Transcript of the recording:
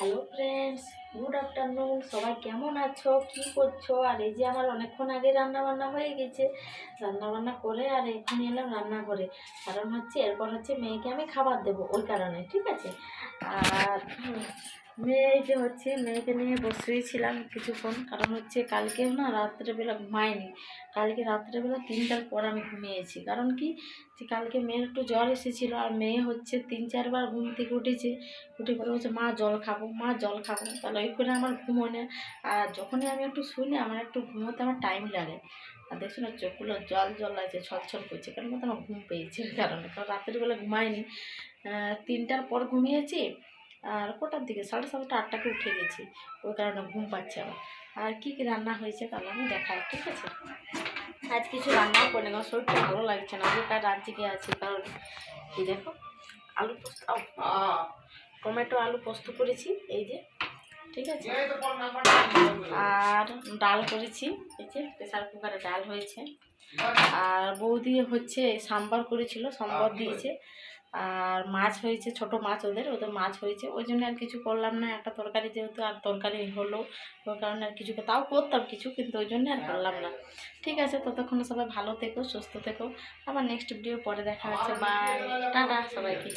Hello friends, good afternoon. সবাই কেমন আছো, কি করছো? আর এই যে আমার অনেকক্ষণ আগে রান্না বান্না হয়ে গেছে। রান্না বান্না করে আর এখন এলাম রান্না করে, কারণ হচ্ছে এরপর হচ্ছে মেয়েকে আমি খাবার দেবো, ওই কারণে। ঠিক আছে। আর মেয়ে এই যে হচ্ছে মেয়েকে নিয়ে বসেই ছিলাম কিছুক্ষণ, কারণ হচ্ছে কালকেও না রাত্রেবেলা ঘুমায়নি। কালকে রাত্রেবেলা 3টার পর আমি ঘুমিয়েছি। কারণ কি, যে কালকে মেয়ের একটু জ্বর এসেছিলো, আর মেয়ে হচ্ছে 3-4বার ঘুম থেকে উঠেছে। উঠে করে বলছে মা জল খাবো, মা জল খাবো। তাহলে ওই করে আমার ঘুম হয় না। আর যখনই আমি একটু শুই না, আমার একটু ঘুমোতে আমার টাইম লাগে। আর দেখছো না, চোখগুলো জল জল আছে, ছলছল করছে, কারণ মতো আমার ঘুম পেয়েছে ওই কারণে। কারণ রাত্রিবেলা ঘুমায়নি। 3টার পর ঘুমিয়েছি, আর কটার দিকে 7:30 8টাকে উঠে গেছি, ওই কারণে ঘুম পাচ্ছে আমার। আর কী কী রান্না হয়েছে তাহলে আমি দেখাই, ঠিক আছে। আজ কিছু রান্নাও করে না, শরীরটা ভালো লাগছে না, ওই কার রাজ্যে আছি। কারণ এই দেখো, আলু পোস্ত, টমেটো আলু পোস্ত করেছি এই যে, ঠিক আছে। আর ডাল করেছি, এই যে প্রেসার কুকারে ডাল হয়েছে। আর বৌদি হচ্ছে সাম্বার করেছিল, সম্বর দিয়েছে। আর মাছ হয়েছে, ছোট মাছ, ওদের মাছ হয়েছে। ওই জন্য আর কিছু করলাম না, একটা তরকারি যেহেতু, আর তরকারি হলো, ওই কারণে আর কিছু, তাও করতাম কিছু, কিন্তু ওই জন্য আর করলাম না। ঠিক আছে, ততক্ষণ সবাই ভালো থেকো, সুস্থ থেকো। আবার নেক্সট ভিডিও পরে দেখা হচ্ছে। বাই, টাটা সবাইকে।